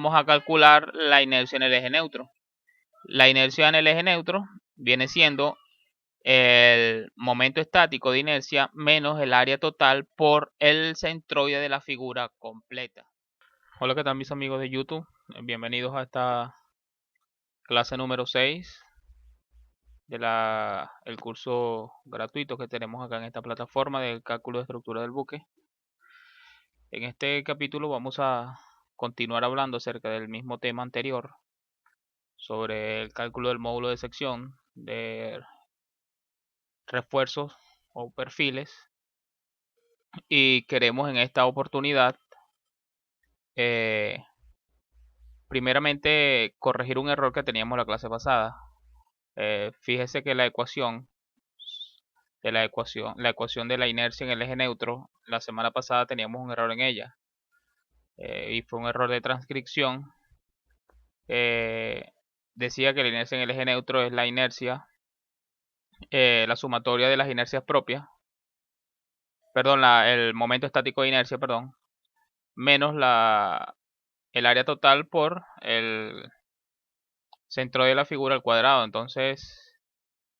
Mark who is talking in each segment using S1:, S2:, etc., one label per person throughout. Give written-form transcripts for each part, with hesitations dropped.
S1: Vamos a calcular la inercia en el eje neutro. La inercia en el eje neutro viene siendo el momento estático de inercia menos el área total por el centroide de la figura completa. Hola, ¿qué tal mis amigos de YouTube? Bienvenidos a esta clase número 6 del curso gratuito que tenemos acá en esta plataforma del cálculo de estructura del buque. En este capítulo vamos a continuar hablando acerca del mismo tema anterior, sobre el cálculo del módulo de sección de refuerzos o perfiles, y queremos en esta oportunidad primeramente corregir un error que teníamos la clase pasada. Fíjese que la ecuación de la inercia en el eje neutro, la semana pasada teníamos un error en ella, y fue un error de transcripción. Decía que la inercia en el eje neutro es la inercia, la sumatoria de las inercias propias, perdón, el momento estático de inercia, perdón, menos el área total por el centro de la figura al cuadrado. Entonces,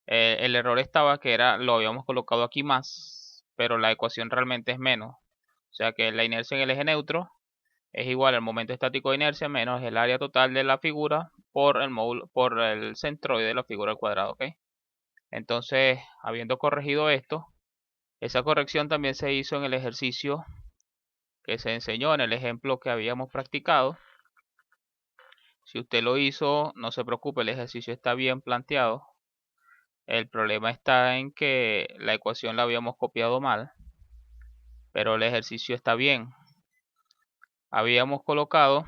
S1: el error estaba que lo habíamos colocado aquí más, pero la ecuación realmente es menos. O sea que la inercia en el eje neutro es igual al momento estático de inercia menos el área total de la figura por el centroide de la figura al cuadrado, ¿ok? Entonces, habiendo corregido esto, esa corrección también se hizo en el ejercicio que se enseñó en el ejemplo que habíamos practicado. Si usted lo hizo, no se preocupe, el ejercicio está bien planteado. El problema está en que la ecuación la habíamos copiado mal, pero el ejercicio está bien. Habíamos colocado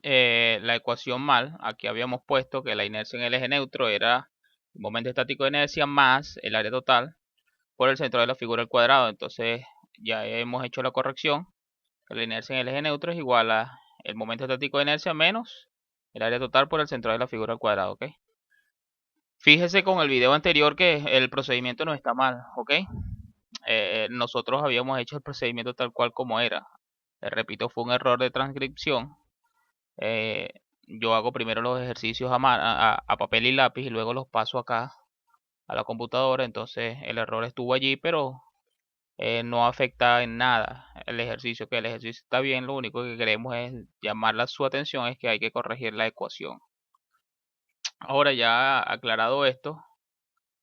S1: la ecuación mal. Aquí habíamos puesto que la inercia en el eje neutro era el momento estático de inercia más el área total por el centro de la figura al cuadrado. Entonces ya hemos hecho la corrección. La inercia en el eje neutro es igual a el momento estático de inercia menos el área total por el centro de la figura al cuadrado, ¿ok? Fíjese con el video anterior que el procedimiento no está mal, ¿ok? Nosotros habíamos hecho el procedimiento tal cual como era. Repito, fue un error de transcripción. Yo hago primero los ejercicios a papel y lápiz y luego los paso acá a la computadora. Entonces el error estuvo allí, pero no afecta en nada el ejercicio. Que el ejercicio está bien, lo único que queremos es llamarle su atención es que hay que corregir la ecuación. Ahora, ya aclarado esto,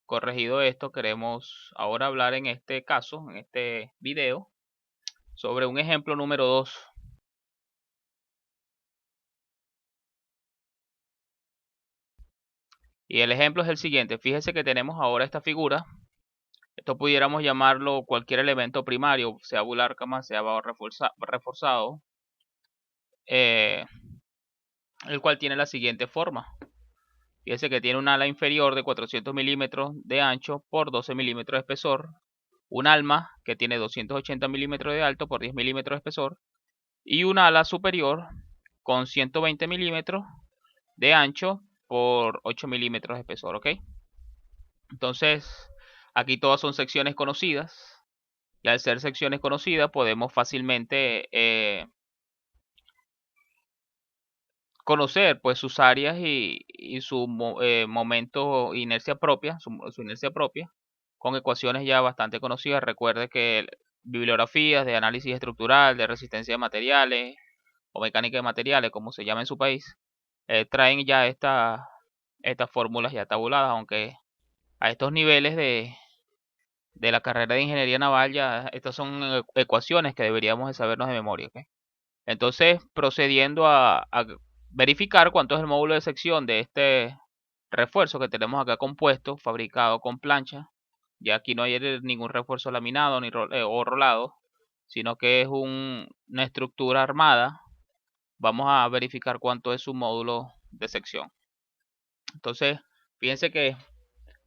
S1: corregido esto, queremos ahora hablar en este caso, en este video, sobre un ejemplo número 2. Y el ejemplo es el siguiente. Fíjese que tenemos ahora esta figura. Esto pudiéramos llamarlo cualquier elemento primario, sea bular cama, sea bajo reforzado, el cual tiene la siguiente forma. Fíjese que tiene un ala inferior de 400 milímetros de ancho por 12 milímetros de espesor, un alma que tiene 280 milímetros de alto por 10 milímetros de espesor, y un ala superior con 120 milímetros de ancho por 8 milímetros de espesor, ¿ok? Entonces, aquí todas son secciones conocidas, y al ser secciones conocidas podemos fácilmente conocer pues sus áreas y su momento inercia propia, su inercia propia, con ecuaciones ya bastante conocidas. Recuerde que bibliografías de análisis estructural, de resistencia de materiales o mecánica de materiales, como se llama en su país, traen ya estas fórmulas ya tabuladas, aunque a estos niveles de la carrera de ingeniería naval ya estas son ecuaciones que deberíamos de sabernos de memoria, ¿ok? Entonces, procediendo a verificar cuánto es el módulo de sección de este refuerzo que tenemos acá compuesto, fabricado con plancha. Ya aquí no hay ningún refuerzo laminado ni o rolado, sino que es una estructura armada. Vamos a verificar cuánto es su módulo de sección. Entonces, fíjense que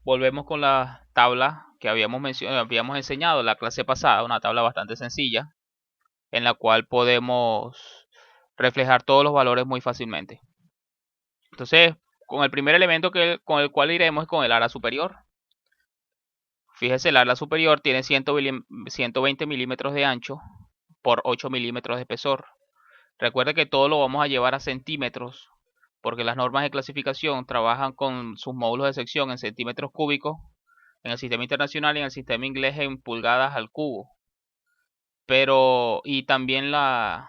S1: volvemos con la tabla que habíamos enseñado en la clase pasada, una tabla bastante sencilla, en la cual podemos reflejar todos los valores muy fácilmente. Entonces, con el primer elemento con el cual iremos es con el ala superior. Fíjese, el ala superior tiene 120 milímetros de ancho por 8 milímetros de espesor. Recuerde que todo lo vamos a llevar a centímetros, porque las normas de clasificación trabajan con sus módulos de sección en centímetros cúbicos, en el sistema internacional y en el sistema inglés en pulgadas al cubo. Pero, y también los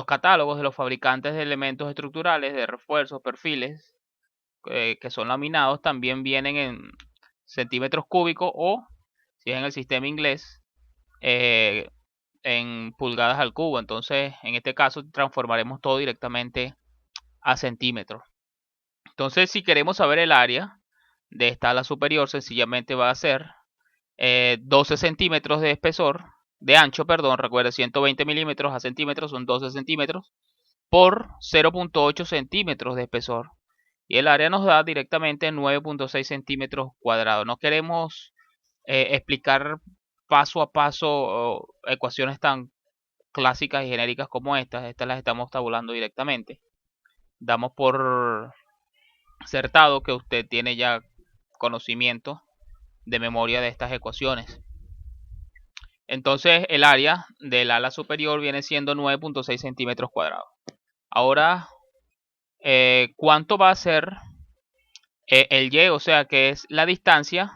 S1: catálogos de los fabricantes de elementos estructurales, de refuerzos, perfiles, que son laminados, también vienen en centímetros cúbicos o, si es en el sistema inglés, en pulgadas al cubo. Entonces, en este caso, transformaremos todo directamente a centímetros. Entonces, si queremos saber el área de esta ala superior, sencillamente va a ser 12 centímetros de espesor, de ancho, perdón, recuerde 120 milímetros a centímetros son 12 centímetros, por 0.8 centímetros de espesor. Y el área nos da directamente 9.6 centímetros cuadrados. No queremos explicar paso a paso ecuaciones tan clásicas y genéricas como estas las estamos tabulando directamente. Damos por acertado que usted tiene ya conocimiento de memoria de estas ecuaciones. Entonces el área del ala superior viene siendo 9.6 centímetros cuadrados. Ahora, ¿cuánto va a ser el Y? O sea, que es la distancia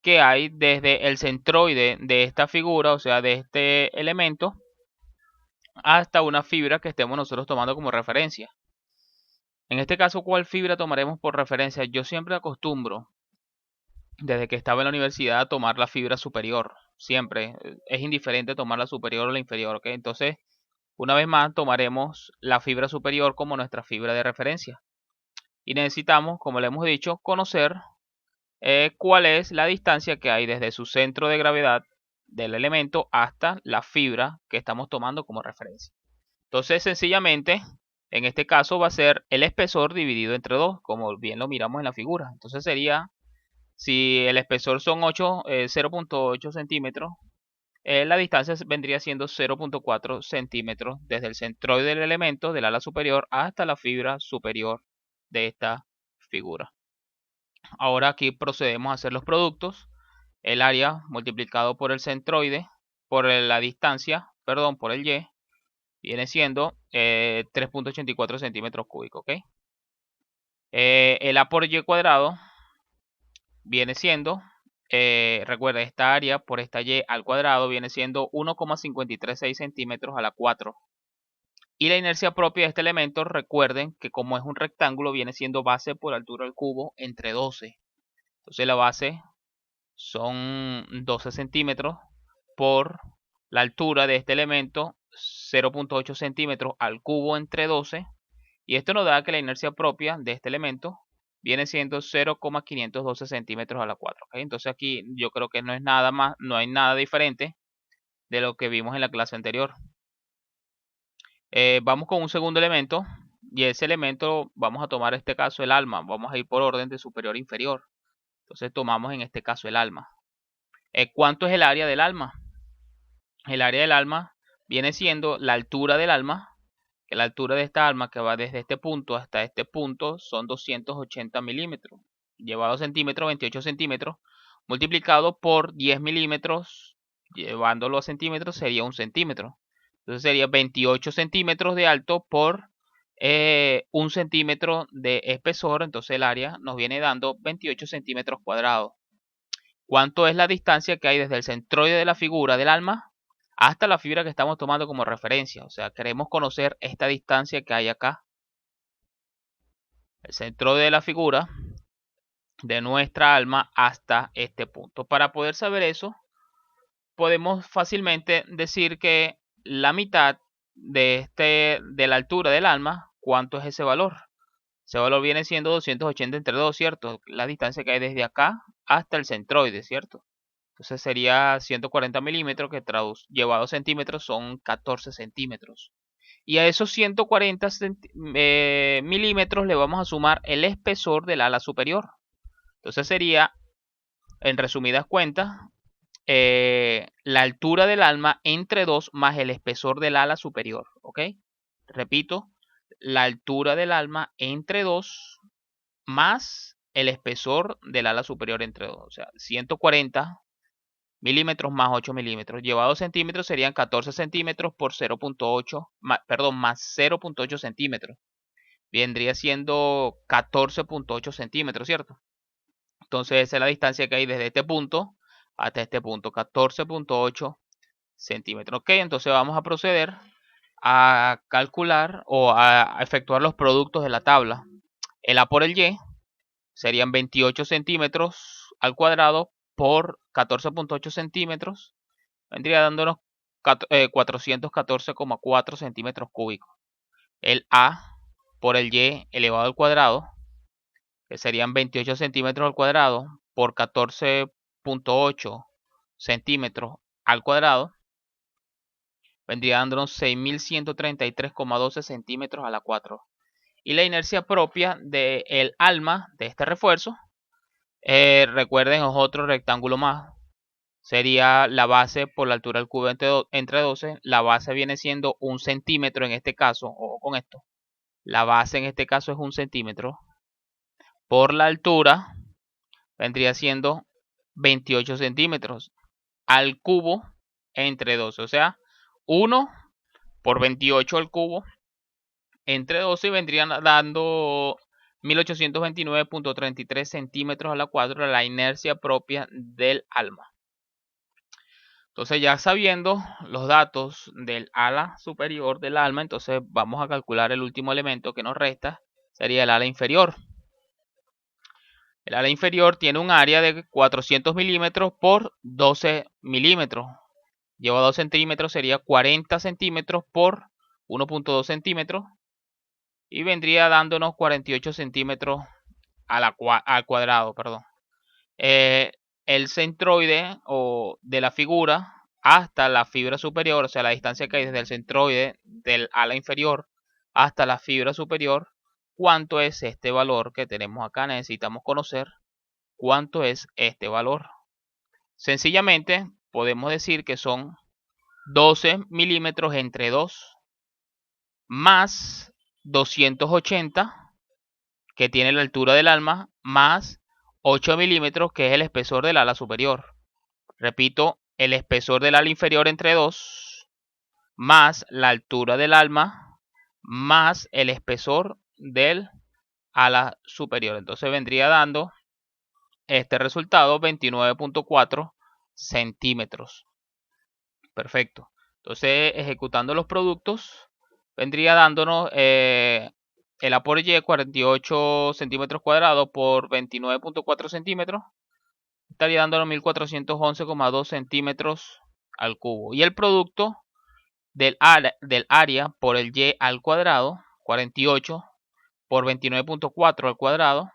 S1: que hay desde el centroide de esta figura, o sea, de este elemento, hasta una fibra que estemos nosotros tomando como referencia. En este caso, ¿cuál fibra tomaremos por referencia? Yo siempre acostumbro, desde que estaba en la universidad, a tomar la fibra superior. Siempre. Es indiferente tomar la superior o la inferior, ¿ok? Entonces, una vez más, tomaremos la fibra superior como nuestra fibra de referencia. Y necesitamos, como le hemos dicho, conocer cuál es la distancia que hay desde su centro de gravedad del elemento hasta la fibra que estamos tomando como referencia. Entonces, sencillamente, en este caso va a ser el espesor dividido entre 2, como bien lo miramos en la figura. Entonces sería, si el espesor son 0.8 centímetros, la distancia vendría siendo 0.4 centímetros desde el centroide del elemento del ala superior hasta la fibra superior de esta figura. Ahora aquí procedemos a hacer los productos. El área multiplicado por el centroide, por la distancia, perdón, por el Y, viene siendo 3.84 centímetros cúbicos, ¿ok? El A por Y cuadrado viene siendo, recuerda, esta área por esta Y al cuadrado viene siendo 1,536 centímetros a la 4. Y la inercia propia de este elemento, recuerden que como es un rectángulo, viene siendo base por altura al cubo entre 12. Entonces la base son 12 centímetros por la altura de este elemento, 0.8 centímetros al cubo entre 12. Y esto nos da que la inercia propia de este elemento viene siendo 0,512 centímetros a la 4. ¿Okay? Entonces aquí yo creo que no es nada más, no hay nada diferente de lo que vimos en la clase anterior. Vamos con un segundo elemento, y ese elemento vamos a tomar este caso el alma. Vamos a ir por orden de superior a inferior. Entonces tomamos en este caso el alma. ¿Cuánto es el área del alma? El área del alma viene siendo la altura del alma, que la altura de esta alma que va desde este punto hasta este punto son 280 milímetros, llevado a centímetros, 28 centímetros, multiplicado por 10 milímetros, llevándolo a centímetros sería un centímetro. Entonces sería 28 centímetros de alto por 1 centímetro de espesor. Entonces el área nos viene dando 28 centímetros cuadrados. ¿Cuánto es la distancia que hay desde el centroide de la figura del alma hasta la fibra que estamos tomando como referencia? O sea, queremos conocer esta distancia que hay acá. El centroide de la figura de nuestra alma hasta este punto. Para poder saber eso, podemos fácilmente decir que la mitad de la altura del alma, ¿cuánto es ese valor? Ese valor viene siendo 280 entre 2, ¿cierto? La distancia que hay desde acá hasta el centroide, ¿cierto? Entonces sería 140 milímetros, que llevado a centímetros son 14 centímetros. Y a esos 140 milímetros le vamos a sumar el espesor del ala superior. Entonces sería, en resumidas cuentas, la altura del alma entre 2 más el espesor del ala superior. ¿Ok? Repito, la altura del alma entre 2 más el espesor del ala superior entre 2. O sea, 140 milímetros más 8 milímetros. Llevado a 2 centímetros serían 14 centímetros por 0.8, perdón, más 0.8 centímetros. Vendría siendo 14.8 centímetros, ¿cierto? Entonces esa es la distancia que hay desde este punto hasta este punto, 14.8 centímetros. Ok, entonces vamos a proceder a calcular o a efectuar los productos de la tabla. El A por el Y serían 28 centímetros al cuadrado por 14.8 centímetros. Vendría dándonos 414,4 centímetros cúbicos. El A por el Y elevado al cuadrado, que serían 28 centímetros al cuadrado por 14.8 centímetros al cuadrado, vendría dándonos 6.133,12 centímetros a la 4. Y la inercia propia del alma de este refuerzo, recuerden, es otro rectángulo más, sería la base por la altura del cubo entre 12. La base viene siendo 1 centímetro en este caso, o con esto. La base en este caso es 1 centímetro. Por la altura vendría siendo 28 centímetros al cubo entre 12. O sea, 1 por 28 al cubo entre 12 y vendrían dando 1829.33 centímetros a la 4, la inercia propia del alma. Entonces, ya sabiendo los datos del ala superior del alma, entonces vamos a calcular el último elemento que nos resta, sería el ala inferior. El ala inferior tiene un área de 400 milímetros por 12 milímetros. Lleva a 2 centímetros, sería 40 centímetros por 1.2 centímetros. Y vendría dándonos 48 centímetros al cuadrado, perdón. El centroide o de la figura hasta la fibra superior, o sea, la distancia que hay desde el centroide del ala inferior hasta la fibra superior, ¿cuánto es este valor que tenemos acá? Necesitamos conocer cuánto es este valor. Sencillamente podemos decir que son 12 milímetros entre 2 más 280, que tiene la altura del alma, más 8 milímetros, que es el espesor del ala superior. Repito, el espesor del ala inferior entre 2, más la altura del alma, más el espesor del ala superior. Entonces vendría dando este resultado 29.4 centímetros. Perfecto. Entonces, ejecutando los productos, vendría dándonos el A por Y 48 centímetros cuadrados por 29.4 centímetros. Estaría dándonos 1411,2 centímetros al cubo. Y el producto del área por el Y al cuadrado, 48 por 29.4 al cuadrado,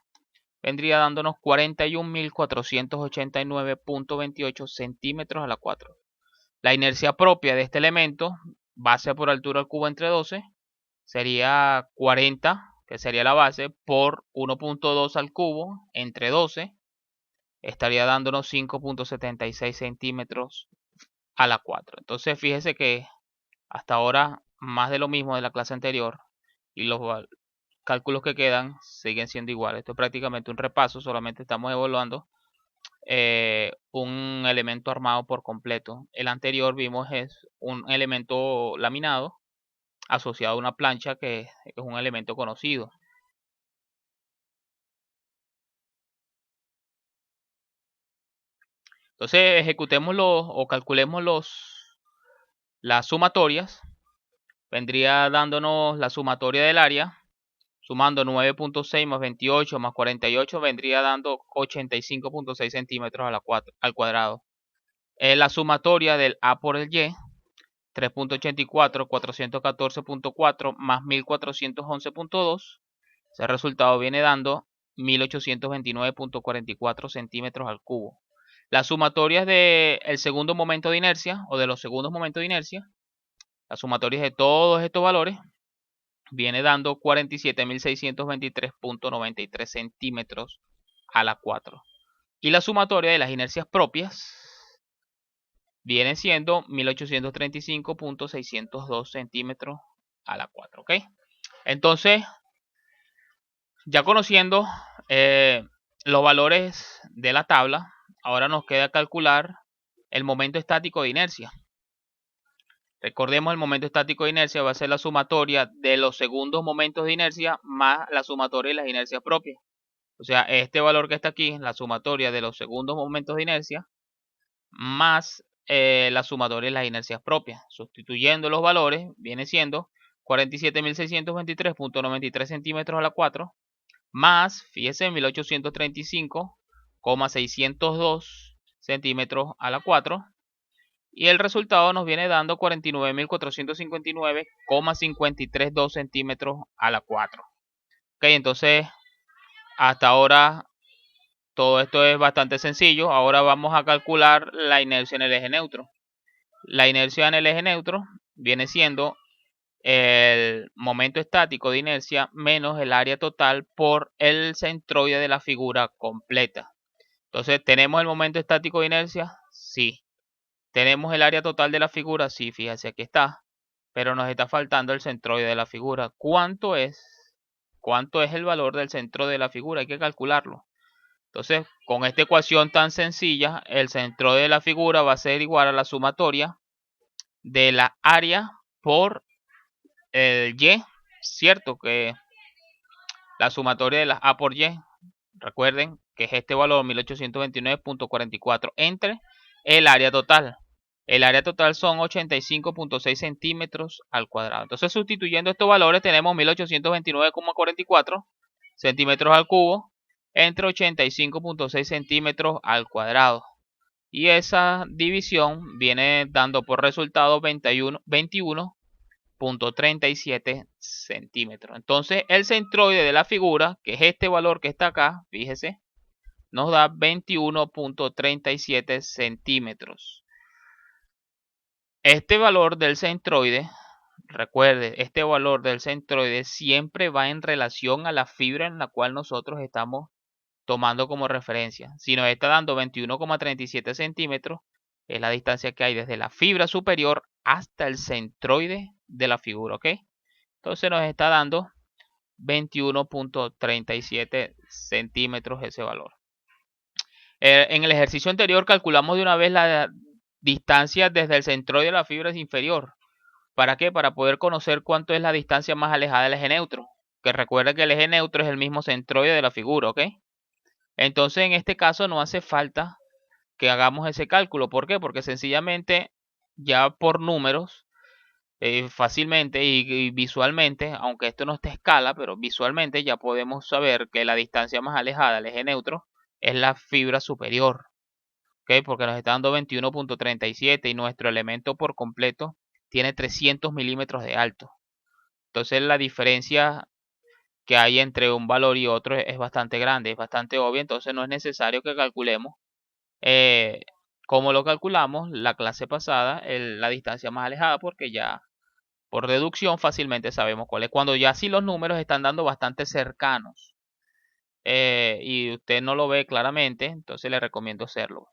S1: vendría dándonos 41.489.28 centímetros a la 4. La inercia propia de este elemento, base por altura al cubo entre 12, sería 40, que sería la base, por 1.2 al cubo entre 12, estaría dándonos 5.76 centímetros a la 4. Entonces fíjese que hasta ahora más de lo mismo de la clase anterior y los cálculos que quedan siguen siendo iguales. Esto es prácticamente un repaso, solamente estamos evaluando un elemento armado por completo. El anterior vimos es un elemento laminado asociado a una plancha, que es un elemento conocido. Entonces ejecutemos o calculemos las sumatorias. Vendría dándonos la sumatoria del área, sumando 9.6 más 28 más 48, vendría dando 85.6 centímetros al cuadrado. La sumatoria del A por el Y, 3.84, 414.4 más 1411.2. Ese resultado viene dando 1829.44 centímetros al cubo. Las sumatorias del segundo momento de inercia o de los segundos momentos de inercia, las sumatorias de todos estos valores, viene dando 47.623.93 centímetros a la 4. Y la sumatoria de las inercias propias viene siendo 1835.602 centímetros a la 4. ¿Ok? Entonces, ya conociendo los valores de la tabla, ahora nos queda calcular el momento estático de inercia. Recordemos, el momento estático de inercia va a ser la sumatoria de los segundos momentos de inercia más la sumatoria de las inercias propias. O sea, este valor que está aquí es la sumatoria de los segundos momentos de inercia más la sumatoria de las inercias propias. Sustituyendo los valores, viene siendo 47.623.93 centímetros a la 4 más, fíjese, 1835,602 centímetros a la 4. Y el resultado nos viene dando 49.459,532 centímetros a la 4. Ok, entonces hasta ahora todo esto es bastante sencillo. Ahora vamos a calcular la inercia en el eje neutro. La inercia en el eje neutro viene siendo el momento estático de inercia menos el área total por el centroide de la figura completa. Entonces, ¿tenemos el momento estático de inercia? Sí. ¿Tenemos el área total de la figura? Sí, fíjese, aquí está. Pero nos está faltando el centroide de la figura. ¿Cuánto es? ¿Cuánto es el valor del centro de la figura? Hay que calcularlo. Entonces, con esta ecuación tan sencilla, el centroide de la figura va a ser igual a la sumatoria de la área por el y, ¿cierto? Que la sumatoria de las a por y, recuerden que es este valor 1829.44 entre el área total. El área total son 85.6 centímetros al cuadrado. Entonces, sustituyendo estos valores, tenemos 1829,44 centímetros al cubo entre 85.6 centímetros al cuadrado. Y esa división viene dando por resultado 21.37 centímetros. Entonces, el centroide de la figura, que es este valor que está acá, fíjese, nos da 21.37 centímetros. Este valor del centroide, recuerde, este valor del centroide siempre va en relación a la fibra en la cual nosotros estamos tomando como referencia. Si nos está dando 21,37 centímetros, es la distancia que hay desde la fibra superior hasta el centroide de la figura, ¿ok? Entonces nos está dando 21.37 centímetros ese valor. En el ejercicio anterior calculamos de una vez la distancia desde el centroide de la fibra inferior. ¿Para qué? Para poder conocer cuánto es la distancia más alejada del eje neutro. Que recuerda que el eje neutro es el mismo centroide de la figura, ¿ok? Entonces en este caso no hace falta que hagamos ese cálculo. ¿Por qué? Porque sencillamente ya por números, fácilmente y visualmente, aunque esto no está a escala, pero visualmente ya podemos saber que la distancia más alejada del eje neutro es la fibra superior. ¿Ok? Porque nos está dando 21.37 y nuestro elemento por completo tiene 300 milímetros de alto. Entonces la diferencia que hay entre un valor y otro es bastante grande, es bastante obvia. Entonces no es necesario que calculemos como lo calculamos la clase pasada, la distancia más alejada, porque ya por deducción fácilmente sabemos cuál es. Cuando ya sí los números están dando bastante cercanos y usted no lo ve claramente, entonces le recomiendo hacerlo.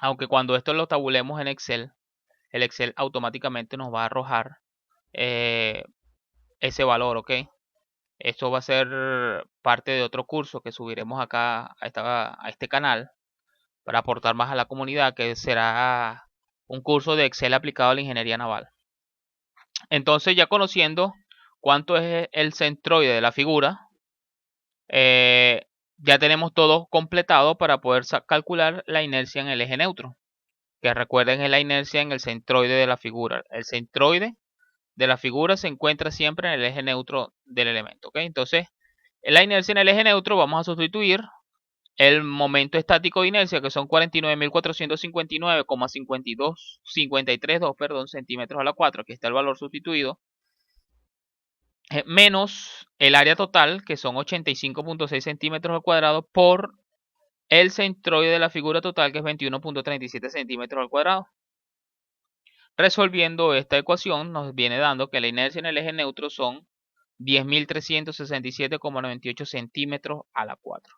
S1: Aunque cuando esto lo tabulemos en Excel, el Excel automáticamente nos va a arrojar ese valor, ¿ok? Esto va a ser parte de otro curso que subiremos acá a este canal para aportar más a la comunidad, que será un curso de Excel aplicado a la ingeniería naval. Entonces, ya conociendo cuánto es el centroide de la figura, ya tenemos todo completado para poder calcular la inercia en el eje neutro, que recuerden es la inercia en el centroide de la figura. El centroide de la figura se encuentra siempre en el eje neutro del elemento, ¿ok? Entonces, en la inercia en el eje neutro vamos a sustituir el momento estático de inercia, que son 49.459,532 centímetros a la 4, aquí está el valor sustituido, menos el área total, que son 85.6 centímetros al cuadrado, por el centroide de la figura total, que es 21.37 centímetros al cuadrado. Resolviendo esta ecuación nos viene dando que la inercia en el eje neutro son 10.367,98 centímetros a la 4.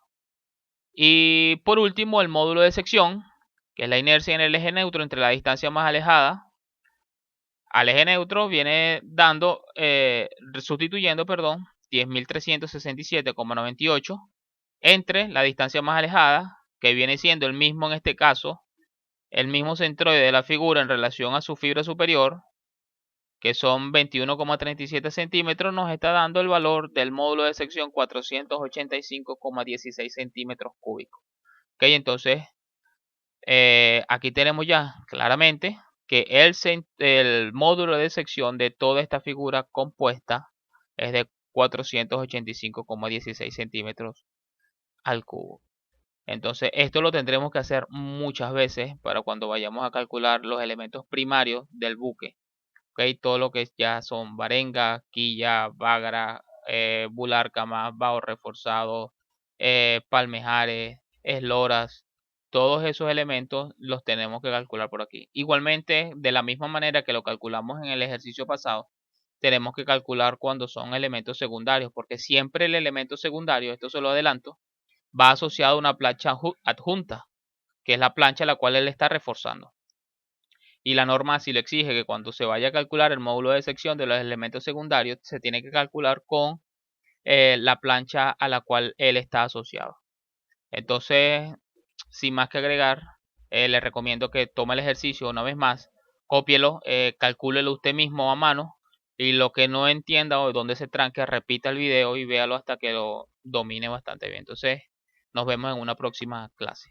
S1: Y por último, el módulo de sección, que es la inercia en el eje neutro entre la distancia más alejada al eje neutro, viene dando, sustituyendo, perdón, 10.367,98 entre la distancia más alejada, que viene siendo el mismo en este caso, el mismo centroide de la figura en relación a su fibra superior, que son 21,37 centímetros, nos está dando el valor del módulo de sección 485,16 centímetros cúbicos. Ok, entonces aquí tenemos ya claramente que el módulo de sección de toda esta figura compuesta es de 485,16 centímetros al cubo. Entonces esto lo tendremos que hacer muchas veces para cuando vayamos a calcular los elementos primarios del buque. ¿Okay? Todo lo que ya son varenga, quilla, bagra, bulárcama, bajo reforzado, palmejares, esloras, todos esos elementos los tenemos que calcular por aquí. Igualmente, de la misma manera que lo calculamos en el ejercicio pasado, tenemos que calcular cuando son elementos secundarios, porque siempre el elemento secundario, esto se lo adelanto, va asociado a una plancha adjunta, que es la plancha a la cual él está reforzando. Y la norma así lo exige, que cuando se vaya a calcular el módulo de sección de los elementos secundarios, se tiene que calcular con la plancha a la cual él está asociado. Entonces, sin más que agregar, le recomiendo que tome el ejercicio una vez más, cópielo, calcúlelo usted mismo a mano, y lo que no entienda o donde se tranque, repita el video y véalo hasta que lo domine bastante bien. Entonces, nos vemos en una próxima clase.